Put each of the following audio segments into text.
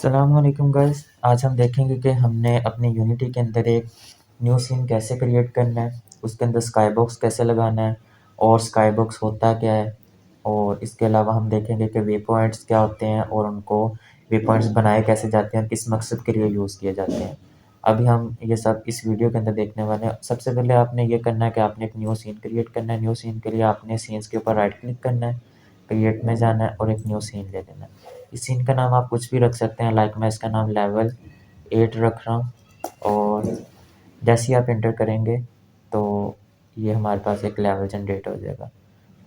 अस्सलामुअलैकुम गाइस। आज हम देखेंगे कि हमने अपनी यूनिटी के अंदर एक न्यू सीन कैसे क्रिएट करना है, उसके अंदर स्काई बॉक्स कैसे लगाना है और स्काई बॉक्स होता क्या है। और इसके अलावा हम देखेंगे कि वे पॉइंट्स क्या होते हैं और उनको वे पॉइंट्स बनाए कैसे जाते हैं और किस मकसद के लिए यूज़ किए जाते हैं। अभी हम ये सब इस वीडियो के अंदर देखने वाले हैं। सबसे पहले आपने ये करना है कि आपने एक न्यू सीन क्रिएट करना है। न्यू सीन के लिए आपने सीन्स के ऊपर राइट क्लिक करना है, क्रिएट में जाना है और एक न्यू सीन ले लेना है। इस सीन का नाम आप कुछ भी रख सकते हैं, लाइक मैं इसका नाम लेवल 8 रख रहा हूँ। और जैसे ही आप इंटर करेंगे तो ये हमारे पास एक लेवल जनरेट हो जाएगा,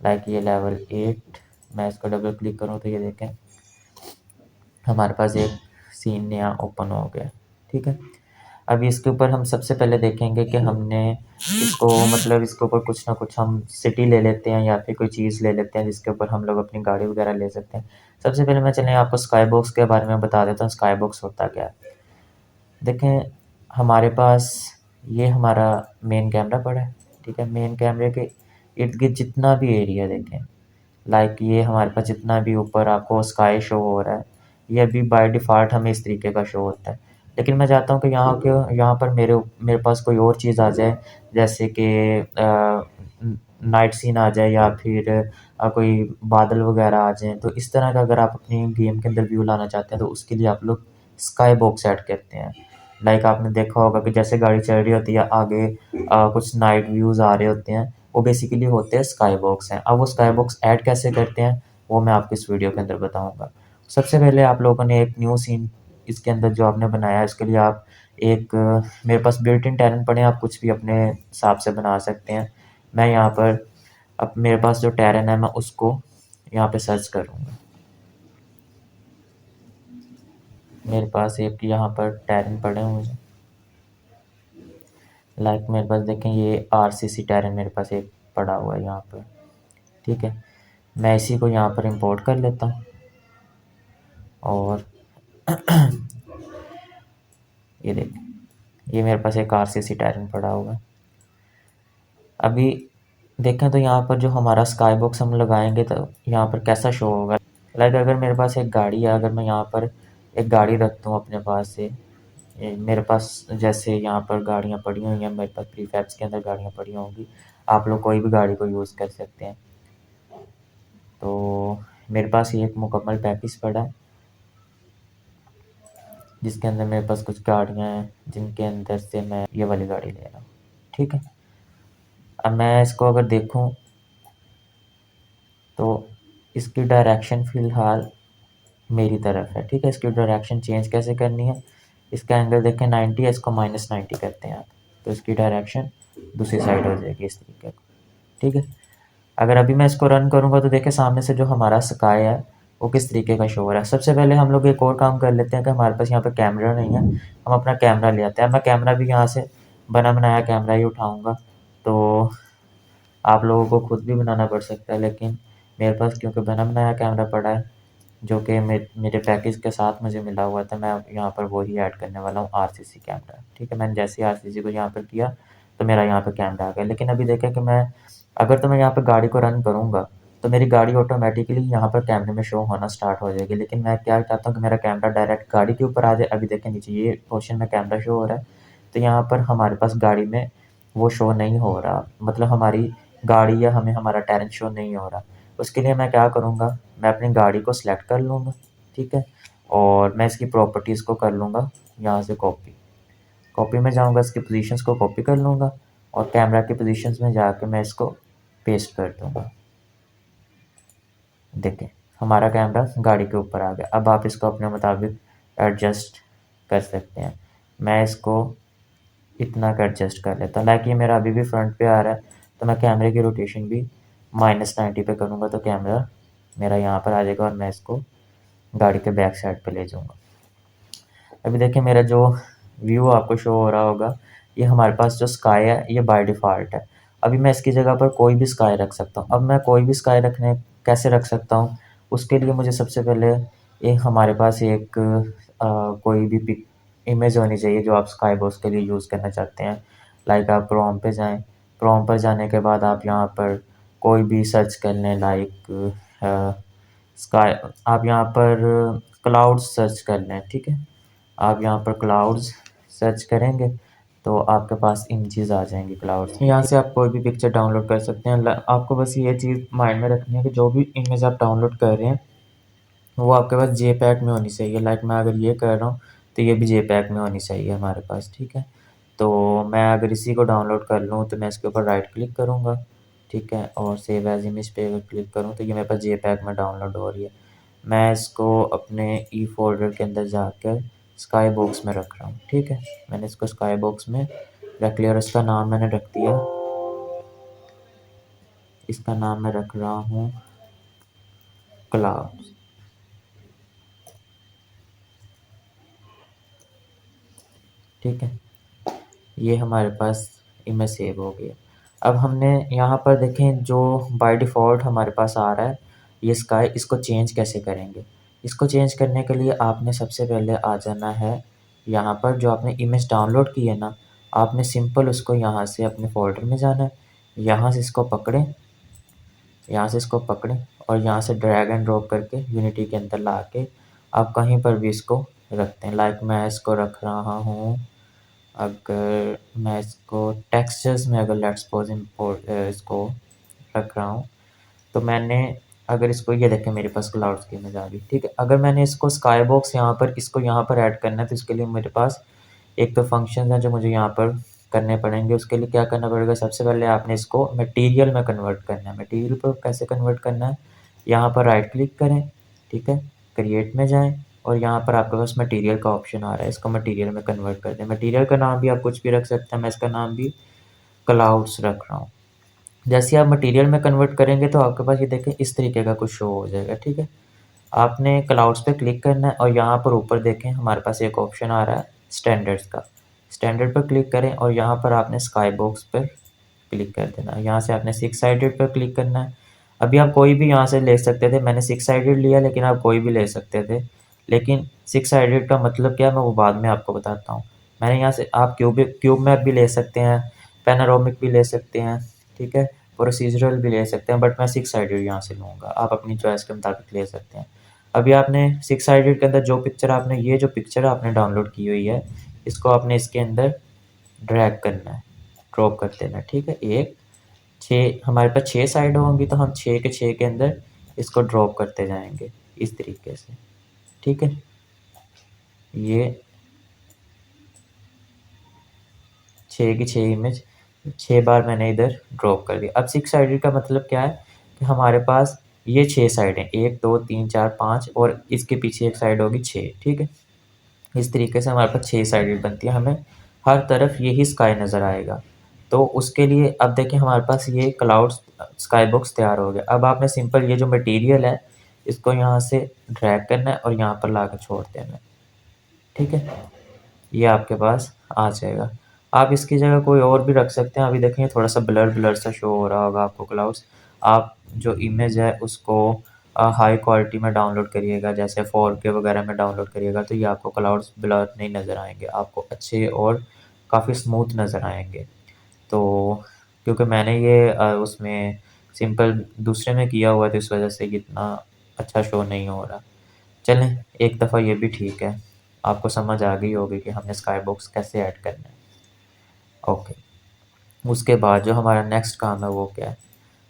लाइक ये लेवल 8। मैं इसको डबल क्लिक करूँ तो ये देखें हमारे पास एक सीन नया ओपन हो गया। ठीक है, अभी इसके ऊपर हम सबसे पहले देखेंगे कि हमने इसको मतलब इसके ऊपर कुछ ना कुछ हम सिटी ले लेते हैं या फिर कोई चीज़ ले लेते हैं जिसके ऊपर हम लोग अपनी गाड़ी वगैरह ले सकते हैं। सबसे पहले मैं चलें आपको स्काई बॉक्स के बारे में बता देता हूँ। स्काई बॉक्स होता क्या है, देखें हमारे पास ये हमारा मेन कैमरा पड़ा है। ठीक है, मेन कैमरे के इर्द गिर्द जितना भी एरिया देखें, लाइक ये हमारे पास जितना भी ऊपर आपको स्काई शो हो रहा है, ये अभी बाय डिफ़ॉल्ट हमें इस तरीके का शो होता है। लेकिन मैं चाहता हूँ कि यहाँ पर मेरे पास कोई और चीज़ आ जाए, जैसे कि नाइट सीन आ जाए या फिर कोई बादल वगैरह आ जाएँ। तो इस तरह का अगर आप अपनी गेम के अंदर व्यू लाना चाहते हैं तो उसके लिए आप लोग स्काई बॉक्स ऐड करते हैं। लाइक आपने देखा होगा कि जैसे गाड़ी चल रही होती है आगे कुछ नाइट व्यूज़ आ रहे होते हैं, वो बेसिकली होते हैं स्काई बॉक्स हैं। अब वो स्काई बॉक्स ऐड कैसे करते हैं वो मैं आपको इस वीडियो के अंदर बताऊँगा। सबसे पहले आप लोगों ने एक न्यू सीन इसके अंदर जो आपने बनाया है उसके लिए आप एक मेरे पास बिल्ट इन टैलेंट पड़े हैं, आप कुछ भी अपने हिसाब से बना सकते हैं। मैं यहाँ पर अब मेरे पास जो टैरन है मैं उसको यहाँ पे सर्च करूँगा। मेरे पास एक यहाँ पर टैरन पड़े हुए हैं, लाइक मेरे पास देखें ये आरसीसी टैरन मेरे पास एक पड़ा हुआ है यहाँ पर। ठीक है, मैं इसी को यहाँ पर इंपोर्ट कर लेता हूँ और ये देखें ये मेरे पास एक आरसीसी टैरन पड़ा हुआ है। अभी देखें तो यहाँ पर जो हमारा स्काई बॉक्स हम लगाएंगे तो यहाँ पर कैसा शो होगा। लाइक अगर मेरे पास एक गाड़ी है, अगर मैं यहाँ पर एक गाड़ी रखता हूँ अपने पास से, मेरे पास जैसे यहाँ पर गाड़ियाँ पड़ी हुई हैं, मेरे पास प्रीफैब्स के अंदर गाड़ियाँ पड़ी होंगी, आप लोग कोई भी गाड़ी को यूज़ कर सकते हैं। तो मेरे पास ये एक मुकम्मल पैकेज पड़ा है जिसके अंदर मेरे पास कुछ गाड़ियाँ हैं जिनके अंदर से मैं ये वाली गाड़ी ले रहा हूँ। ठीक है, अब मैं इसको अगर देखूँ तो इसकी डायरेक्शन फ़िलहाल मेरी तरफ है। ठीक है, इसकी डायरेक्शन चेंज कैसे करनी है, इसका एंगल देखें 90 है, इसको -90 करते हैं आप, तो इसकी डायरेक्शन दूसरी साइड हो जाएगी इस तरीके का। ठीक है, अगर अभी मैं इसको रन करूँगा तो देखिए सामने से जो हमारा स्काई है वो किस तरीके का शो हो रहा है। सबसे पहले हम लोग एक और काम कर लेते हैं कि हमारे पास यहाँ पे कैमरा नहीं है, हम अपना कैमरा ले आते हैं। मैं कैमरा भी यहाँ से बना बनाया कैमरा ही उठाऊँगा, तो आप लोगों को खुद भी बनाना पड़ सकता है, लेकिन मेरे पास क्योंकि बना बनाया कैमरा पड़ा है जो कि मेरे पैकेज के साथ मुझे मिला हुआ था, मैं यहाँ पर वही ऐड करने वाला हूँ आरसीसी कैमरा। ठीक है, मैंने जैसे ही आरसीसी को यहाँ पर किया तो मेरा यहाँ पे कैमरा आ गया। लेकिन अभी देखें कि मैं अगर तो मैं यहाँ पर गाड़ी को रन करूँगा तो मेरी गाड़ी ऑटोमेटिकली यहाँ पर कैमरे में शो होना स्टार्ट हो जाएगी। लेकिन मैं क्या चाहता हूँ कि मेरा कैमरा डायरेक्ट गाड़ी के ऊपर आ जाए। अभी देखें नीचे ये पोर्शन में कैमरा शो हो रहा है, तो यहाँ पर हमारे पास गाड़ी में वो शो नहीं हो रहा, मतलब हमारी गाड़ी या हमें हमारा टैलेंट शो नहीं हो रहा। उसके लिए मैं क्या करूँगा, मैं अपनी गाड़ी को सिलेक्ट कर लूँगा। ठीक है, और मैं इसकी प्रॉपर्टीज़ को कर लूँगा यहाँ से कॉपी। कॉपी में जाऊँगा, इसकी पोजीशंस को कॉपी कर लूँगा और कैमरा की पोजीशंस में जाके मैं इसको पेस्ट कर दूँगा। देखें हमारा कैमरा गाड़ी के ऊपर आ गया। अब आप इसको अपने मुताबिक एडजस्ट कर सकते हैं। मैं इसको इतना का एडजस्ट कर लेता हूँ, लाइक ये मेरा अभी भी फ्रंट पे आ रहा है, तो मैं कैमरे की रोटेशन भी -90 पे करूँगा तो कैमरा मेरा यहाँ पर आ जाएगा और मैं इसको गाड़ी के बैक साइड पे ले जाऊँगा। अभी देखिए मेरा जो व्यू आपको शो हो रहा होगा, ये हमारे पास जो स्काई है ये बाय डिफ़ॉल्ट है। अभी मैं इसकी जगह पर कोई भी स्काई रख सकता हूँ। अब मैं कोई भी स्काई कैसे रख सकता हूँ, उसके लिए मुझे सबसे पहले एक हमारे पास एक कोई भी पिक इमेज होनी चाहिए जो आप स्काई बॉक्स के लिए यूज़ करना चाहते हैं। लाइक आप क्रोम पे जाएँ, क्रोम पर जाने के बाद आप यहाँ पर कोई भी सर्च कर लें, लाइक स्काई, आप यहाँ पर क्लाउड्स सर्च कर लें, ठीक है। आप यहाँ पर क्लाउड्स सर्च करेंगे तो आपके पास इमेजेस आ जाएंगी क्लाउड्स। यहाँ से आप कोई भी पिक्चर डाउनलोड कर सकते हैं। आपको बस ये चीज़ माइंड में रखनी है कि जो भी इमेज आप डाउनलोड कर रहे हैं वो आपके पास जेपैग में होनी चाहिए। लाइक मैं अगर ये कर रहा हूँ तो ये भी जेपैग में होनी चाहिए हमारे पास, ठीक है। तो मैं अगर इसी को डाउनलोड कर लूँ तो मैं इसके ऊपर राइट क्लिक करूँगा, ठीक है, और सेव एज इमेज पे अगर क्लिक करूँ तो ये मेरे पास जेपैग में डाउनलोड हो रही है। मैं इसको अपने ई फोल्डर के अंदर जाकर स्काई बॉक्स में रख रहा हूँ, ठीक है। मैंने इसको स्काई बॉक्स में रख लिया और इसका नाम मैंने रख दिया, इसका नाम मैं रख रहा हूँ क्लाउड, ठीक है। ये हमारे पास इमेज सेव हो गई है। अब हमने यहाँ पर देखें जो बाय डिफ़ॉल्ट हमारे पास आ रहा है ये स्काई, इसको चेंज कैसे करेंगे। इसको चेंज करने के लिए आपने सबसे पहले आ जाना है यहाँ पर, जो आपने इमेज डाउनलोड की है ना, आपने सिंपल उसको यहाँ से अपने फ़ोल्डर में जाना है, यहाँ से इसको पकड़ें, यहाँ से इसको पकड़ें और यहाँ से ड्रैग एंड ड्रॉप करके यूनिटी के अंदर ला के आप कहीं पर भी इसको रखते हैं। लाइक मैं इसको रख रहा हूँ, अगर मैं इसको टेक्सचर्स में अगर लेट्स सपोज इसको रख रहा हूँ तो मैंने अगर इसको, ये देखें मेरे पास क्लाउड्स की इमेज आ गई, ठीक है। अगर मैंने इसको स्काई बॉक्स यहाँ पर इसको यहाँ पर ऐड करना है तो इसके लिए मेरे पास एक तो फंक्शन है जो मुझे यहाँ पर करने पड़ेंगे। उसके लिए क्या करना पड़ेगा, सबसे पहले आपने इसको मटेरियल में कन्वर्ट करना है। मटेरियल पर कैसे कन्वर्ट करना है, यहाँ पर राइट क्लिक करें, ठीक है, क्रिएट में जाएं और यहाँ पर आपके पास मटेरियल का ऑप्शन आ रहा है, इसको मटेरियल में कन्वर्ट कर दें। मटेरियल का नाम भी आप कुछ भी रख सकते हैं, मैं इसका नाम भी क्लाउड्स रख रहा हूँ। जैसे आप मटेरियल में कन्वर्ट करेंगे तो आपके पास ये देखें इस तरीके का कुछ शो हो जाएगा, ठीक है। आपने क्लाउड्स पे क्लिक करना है और यहाँ पर ऊपर देखें हमारे पास एक ऑप्शन आ रहा है स्टैंडर्ड्स का, स्टैंडर्ड पर क्लिक करें और यहाँ पर आपने स्काई बॉक्स पर क्लिक कर देना है। यहाँ से आपने सिक्स साइडेड पर क्लिक करना है। अभी आप कोई भी यहाँ से ले सकते थे, मैंने सिक्स साइडेड लिया लेकिन आप कोई भी ले सकते थे। लेकिन सिक्स साइडेड का मतलब क्या है मैं वो बाद में आपको बताता हूँ। मैंने यहाँ से आप क्यूब मैप भी ले सकते हैं, पैनारोमिक भी ले सकते हैं, ठीक है, प्रोसीजरल भी ले सकते हैं, बट मैं सिक्स साइडेड यहाँ से लूँगा। आप अपनी चॉइस के मुताबिक ले सकते हैं। अभी आपने सिक्स साइडेड के अंदर जो पिक्चर आपने, ये जो पिक्चर आपने डाउनलोड की हुई है इसको आपने इसके अंदर ड्रैग करना है, ड्रॉप कर देना है, ठीक है। एक छः हमारे पास छः साइड होंगी तो हम छः के छः के अंदर इसको ड्रॉप करते जाएंगे इस तरीके से, ठीक है। ये छः की छः इमेज छः बार मैंने इधर ड्रॉप कर दिया। अब सिक्स साइडेड का मतलब क्या है कि हमारे पास ये छः साइड हैं, 1 2 3 4 5 और इसके पीछे एक साइड होगी 6, ठीक है। इस तरीके से हमारे पास 6 साइडेड बनती है, हमें हर तरफ यही स्काई नज़र आएगा। तो उसके लिए अब देखें हमारे पास ये क्लाउड्स स्काई बॉक्स तैयार हो गया। अब आपने सिंपल ये जो मटेरियल है इसको यहाँ से ड्रैग करना है और यहाँ पर ला कर छोड़ देना है, ठीक है। ये आपके पास आ जाएगा। आप इसकी जगह कोई और भी रख सकते हैं। अभी देखें थोड़ा सा ब्लर ब्लर सा शो हो रहा होगा आपको क्लाउड्स। आप जो इमेज है उसको हाई क्वालिटी में डाउनलोड करिएगा, जैसे 4K वगैरह में डाउनलोड करिएगा तो ये आपको क्लाउड्स ब्लर नहीं नज़र आएंगे, आपको अच्छे और काफ़ी स्मूथ नज़र आएंगे। तो क्योंकि मैंने ये उसमें सिंपल दूसरे में किया हुआ तो इस वजह से ये इतना अच्छा शो नहीं हो रहा। चलें एक दफ़ा ये भी ठीक है, आपको समझ आ गई होगी कि हमने स्काई बॉक्स कैसे ऐड करना है। ओके, उसके बाद जो हमारा नेक्स्ट काम है वो क्या है,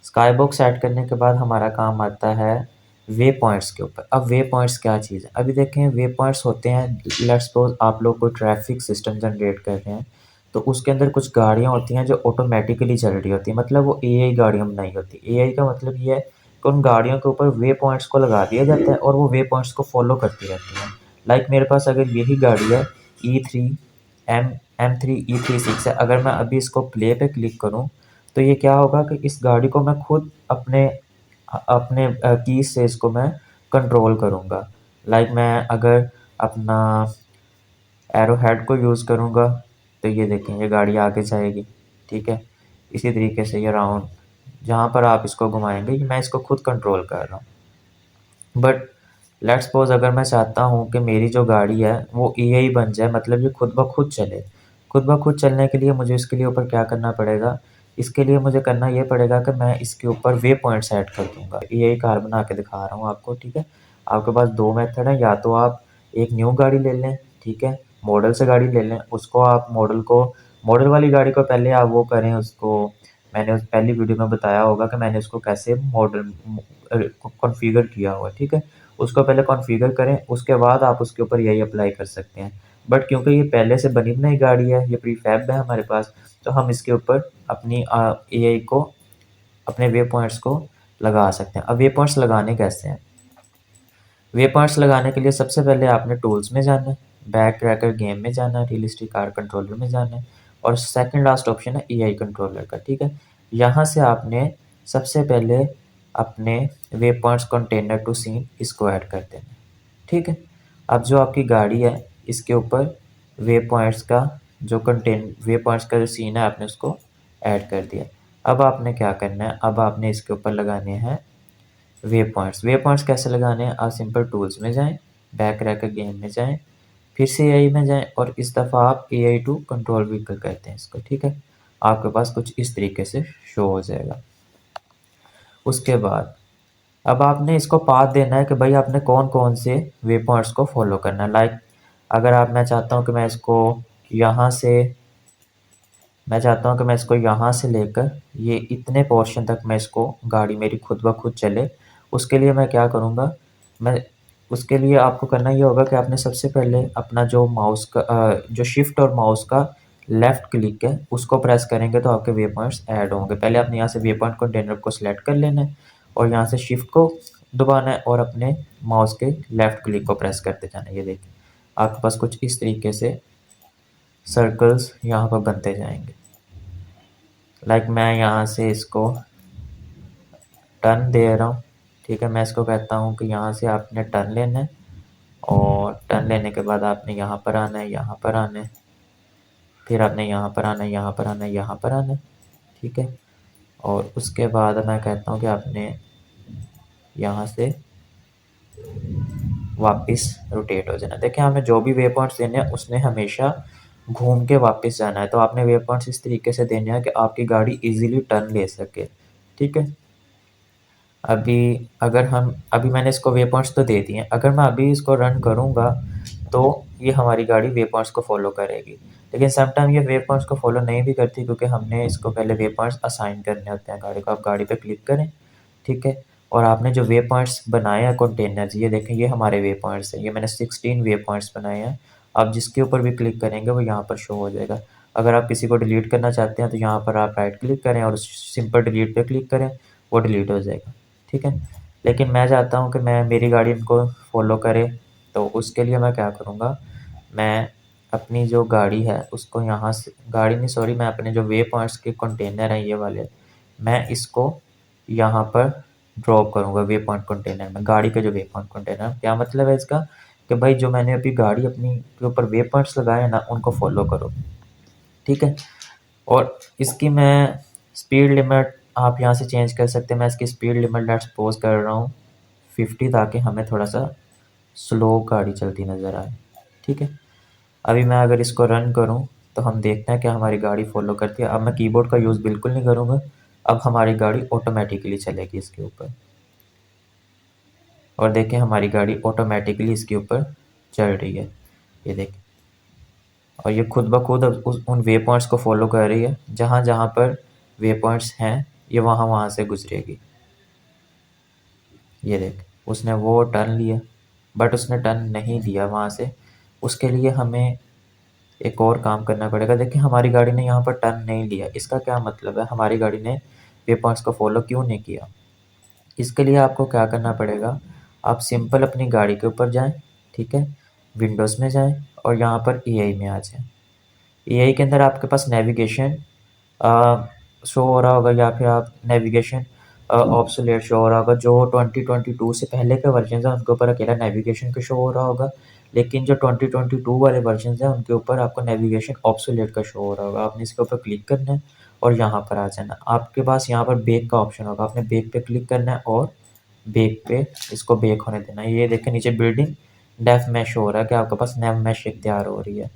स्काई बॉक्स ऐड करने के बाद हमारा काम आता है वे पॉइंट्स के ऊपर। अब वे पॉइंट्स क्या चीज़ है, अभी देखें वे पॉइंट्स होते हैं, लेट्स सपोज आप लोग कोई ट्रैफिक सिस्टम जनरेट कर रहे हैं तो उसके अंदर कुछ गाड़ियाँ होती हैं जो ऑटोमेटिकली चल रही होती हैं, मतलब वो एआई गाड़ियाँ बनाई होती है। एआई का मतलब ये है कि उन गाड़ियों के ऊपर वे पॉइंट्स को लगा दिया जाता है और वो वे पॉइंट्स को फॉलो करती रहती हैं। लाइक मेरे पास अगर यही गाड़ी है M3E36 है, अगर मैं अभी इसको प्ले पे क्लिक करूं तो ये क्या होगा कि इस गाड़ी को मैं खुद अपने अपने कीज से इसको मैं कंट्रोल करूंगा। लाइक मैं अगर अपना एरो हेड को यूज़ करूंगा तो ये देखें ये गाड़ी आगे जाएगी, ठीक है। इसी तरीके से ये राउंड जहाँ पर आप इसको घुमाएंगे मैं इसको खुद कंट्रोल कर रहा हूँ। बट लेट्स सपोज अगर मैं चाहता हूँ कि मेरी जो गाड़ी है वो एआई बन जाए, मतलब ये खुद ब खुद चले। खुद ब खुद चलने के लिए मुझे इसके लिए ऊपर क्या करना पड़ेगा, इसके लिए मुझे करना ये पड़ेगा कि मैं इसके ऊपर वे पॉइंट्स ऐड कर दूँगा। एआई कार बना के दिखा रहा हूँ आपको, ठीक है। आपके पास दो मेथड है, या तो आप एक न्यू गाड़ी ले लें, ठीक है, मॉडल से गाड़ी ले लें, उसको आप मॉडल वाली गाड़ी को पहले आप वो करें उसको, मैंने उस पहली वीडियो में बताया होगा कि मैंने उसको कैसे मॉडल कॉन्फ़िगर किया हुआ है, ठीक है। उसको पहले कॉन्फ़िगर करें, उसके बाद आप उसके ऊपर यही अप्लाई कर सकते हैं। बट क्योंकि ये पहले से बनी बनाई गाड़ी है, ये प्रीफैब है हमारे पास, तो हम इसके ऊपर अपनी एआई को, अपने वे पॉइंट्स को लगा सकते हैं। अब वे पॉइंट्स लगाने कैसे हैं? वे पॉइंट्स लगाने के लिए सबसे पहले आपने टूल्स में जाना है, बैक क्रैकर गेम में जाना है, रियलिस्टिक कार कंट्रोलर में जाना है, और सेकंड लास्ट ऑप्शन है एआई कंट्रोलर का, ठीक है। यहाँ से आपने सबसे पहले अपने वे पॉइंट्स कंटेनर टू सीन इसको ऐड कर देना है, ठीक है। अब जो आपकी गाड़ी है इसके ऊपर वे पॉइंट्स का वे पॉइंट्स का जो सीन है आपने उसको ऐड कर दिया। अब आपने क्या करना है, अब आपने इसके ऊपर लगाने हैं वे पॉइंट्स कैसे लगाने हैं? आप सिंपल टूल्स में जाएं, बैक रैकर गेम में जाएं, फिर से एआई में जाएं, और इस दफ़ा आप एआई टू कंट्रोल व्हीकल कहते हैं इसको, ठीक है। आपके पास कुछ इस तरीके से शो हो जाएगा। उसके बाद अब आपने इसको पाथ देना है कि भाई आपने कौन कौन से वे पॉइंट्स को फॉलो करना है। लाइक अगर मैं चाहता हूँ कि मैं इसको यहाँ से लेकर ये इतने पोर्शन तक मैं इसको गाड़ी मेरी खुद ब खुद चले, उसके लिए मैं क्या करूँगा, मैं उसके लिए आपको करना ये होगा कि आपने सबसे पहले अपना जो शिफ्ट और माउस का लेफ़्ट क्लिक है उसको प्रेस करेंगे तो आपके वे पॉइंट्स ऐड होंगे। पहले आपने यहाँ से वे पॉइंट कंटेनर को सिलेक्ट कर लेना है और यहाँ से शिफ्ट को दबाना है और अपने माउस के लेफ़्ट क्लिक को प्रेस करते जाना है। ये देखिए आपके पास कुछ इस तरीके से सर्कल्स यहाँ पर बनते जाएंगे। लाइक मैं यहाँ से इसको टर्न दे रहा हूँ, ठीक है। मैं इसको कहता हूँ कि यहाँ से आपने टर्न लेना है, और टर्न लेने के बाद आपने यहाँ पर आना है, यहाँ पर आना है, फिर आपने यहाँ पर आना है, यहाँ पर आना है, यहाँ पर आना है, ठीक है। और उसके बाद मैं कहता हूँ कि आपने यहाँ से वापस रोटेट हो जाना। देखिए हमें जो भी वे पॉइंट्स देने हैं उसने हमेशा घूम के वापस जाना है, तो आपने वे पॉइंट्स इस तरीके से देने हैं कि आपकी गाड़ी इजीली टर्न ले सके, ठीक है। अभी मैंने इसको वे पॉइंट्स तो दे दिए हैं, अगर मैं अभी इसको रन करूँगा तो ये हमारी गाड़ी वे पॉइंट्स को फॉलो करेगी, लेकिन सम टाइम ये वे पॉइंट्स को फॉलो नहीं भी करती क्योंकि हमने इसको पहले वे पॉइंट्स असाइन करने होते हैं गाड़ी को। आप गाड़ी पे क्लिक करें, ठीक है, और आपने जो वे पॉइंट्स बनाए हैं कंटेनर्स, ये देखें ये हमारे वे पॉइंट्स हैं, ये मैंने 16 वे पॉइंट्स बनाए हैं। आप जिसके ऊपर भी क्लिक करेंगे वो यहाँ पर शो हो जाएगा। अगर आप किसी को डिलीट करना चाहते हैं तो यहाँ पर आप राइट क्लिक करें और सिंपल डिलीट पे क्लिक करें, वो डिलीट हो जाएगा, ठीक है। लेकिन मैं चाहता हूँ कि मेरी गाड़ी इनको फॉलो करे, तो उसके लिए मैं क्या करूँगा, मैं अपनी जो गाड़ी है उसको यहाँ से मैं अपने जो वे पॉइंट्स के कंटेनर हैं ये वाले, मैं इसको यहाँ पर ड्रॉप करूँगा वे पॉइंट कंटेनर में। गाड़ी के जो वे पॉइंट कंटेनर, क्या मतलब है इसका कि भाई जो मैंने अभी गाड़ी अपनी के ऊपर वे पॉइंट्स लगाए हैं ना उनको फॉलो करो, ठीक है। और इसकी मैं स्पीड लिमिट आप यहाँ से चेंज कर सकते हैं। मैं इसकी स्पीड लिमिट लेट्स सपोज कर रहा हूँ 50, ताकि हमें थोड़ा सा स्लो गाड़ी चलती नज़र आए, ठीक है। अभी मैं अगर इसको रन करूँ तो हम देखते हैं कि हमारी गाड़ी फॉलो करती है। अब मैं कीबोर्ड का यूज़ बिल्कुल नहीं करूँगा, अब हमारी गाड़ी ऑटोमेटिकली चलेगी इसके ऊपर, और देखें हमारी गाड़ी ऑटोमेटिकली इसके ऊपर चल रही है, ये देखें। और ये खुद ब खुद उन वे पॉइंट्स को फॉलो कर रही है, जहाँ जहाँ पर वे पॉइंट्स हैं ये वहाँ वहाँ से गुजरेगी। ये देख उसने वो टर्न लिया, बट उसने टर्न नहीं लिया वहाँ से। उसके लिए हमें एक और काम करना पड़ेगा। देखिए हमारी गाड़ी ने यहाँ पर टर्न नहीं लिया, इसका क्या मतलब है, हमारी गाड़ी ने वे पॉइंट्स को फॉलो क्यों नहीं किया। इसके लिए आपको क्या करना पड़ेगा, आप सिंपल अपनी गाड़ी के ऊपर जाएं, ठीक है, विंडोज़ में जाएं और यहाँ पर एआई में आ जाएं। एआई के अंदर आपके पास नेविगेशन शो हो रहा होगा, या फिर आप नेविगेशन ऑब्सोलेट शो हो रहा होगा। जो 2022 से पहले के वर्जन हैं उनके ऊपर अकेला नेविगेशन का शो हो रहा होगा, लेकिन जो 2022 वाले वर्जन हैं उनके ऊपर आपको नेविगेशन ऑब्सोलेट का शो हो रहा होगा। आपने इसके ऊपर क्लिक करना है और यहाँ पर आ जाना। आपके पास यहाँ पर बेक का ऑप्शन होगा, आपने बेक पे क्लिक करना है और बेक पे इसको बेक होने देना है। ये देखें नीचे बिल्डिंग डेफ मैश हो रहा है कि आपके पास नेव मैश तैयार हो रही है।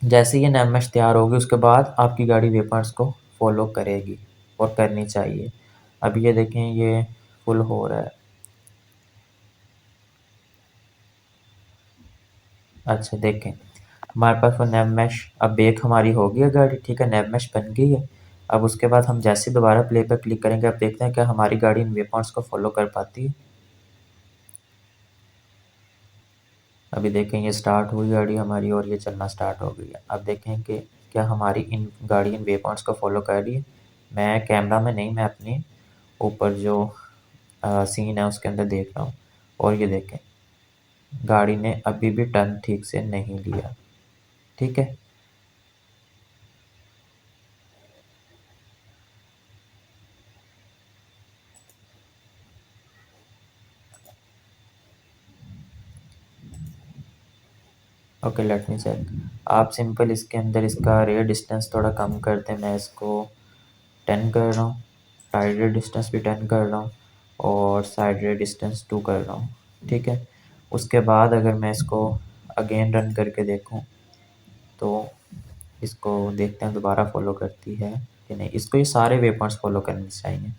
जैसे ये नेव मैश तैयार होगी उसके बाद आपकी गाड़ी वे पॉइंट्स को फॉलो करेगी, और करनी चाहिए। अब ये देखें ये फुल हो रहा है, अच्छा देखें, हमारे पास वो नैव मैश, अब बेक हमारी हो गई है गाड़ी, ठीक है, नैव मैश बन गई है। अब उसके बाद हम जैसे दोबारा प्ले पर क्लिक करेंगे, अब देखते हैं क्या हमारी गाड़ी इन वे पॉइंट्स को फॉलो कर पाती है। अभी देखें ये स्टार्ट हुई गाड़ी हमारी और ये चलना स्टार्ट हो गई है। अब देखें कि क्या हमारी इन गाड़ी इन वे पॉइंट्स को फॉलो कर रही है। मैं कैमरा में नहीं, मैं अपनी ऊपर जो सीन है उसके अंदर देख रहा हूँ, और ये देखें गाड़ी ने अभी भी टर्न ठीक से नहीं लिया। ठीक है, ओके लेट मी चेक। आप सिंपल इसके अंदर इसका रेयर डिस्टेंस थोड़ा कम करते हैं, मैं इसको 10 कर रहा हूँ, साइड रेयर डिस्टेंस भी 10 कर रहा हूँ, और साइड रेयर डिस्टेंस 2 कर रहा हूँ। ठीक है, उसके बाद अगर मैं इसको अगेन रन करके देखूँ तो इसको देखते हैं दोबारा फॉलो करती है कि नहीं। इसको ये सारे वे पॉइंट्स फॉलो करने चाहिए,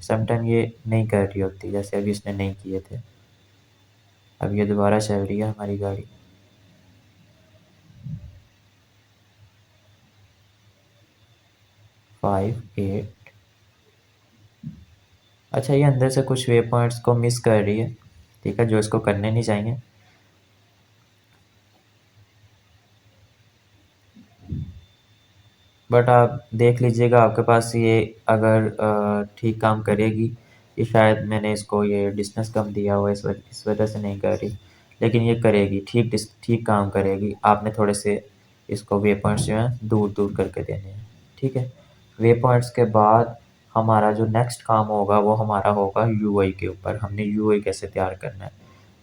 समटाइम ये नहीं कर रही होती, जैसे अभी इसने नहीं किए थे। अब ये दोबारा चल रही है हमारी गाड़ी। 5 8। अच्छा, ये अंदर से कुछ वे पॉइंट्स को मिस कर रही है, ठीक है, जो इसको करने नहीं चाहिए। बट आप देख लीजिएगा आपके पास ये अगर ठीक काम करेगी, ये शायद मैंने इसको ये डिस्टेंस कम दिया हुआ है इस वजह से नहीं कर रही, लेकिन ये करेगी, ठीक काम करेगी। आपने थोड़े से इसको वे पॉइंट्स जो हैं दूर दूर करके देने हैं। ठीक है, वे पॉइंट्स के बाद हमारा जो नेक्स्ट काम होगा वो हमारा होगा यूआई के ऊपर, हमने यूआई कैसे तैयार करना है।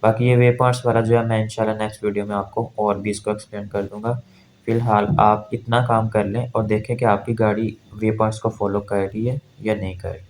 बाकी ये वे पॉइंट्स वाला जो है मैं इंशाल्लाह नेक्स्ट वीडियो में आपको और भी इसको एक्सप्लेन कर दूंगा। फिलहाल आप इतना काम कर लें और देखें कि आपकी गाड़ी वे पॉइंट्स को फॉलो कर रही है या नहीं कर रही।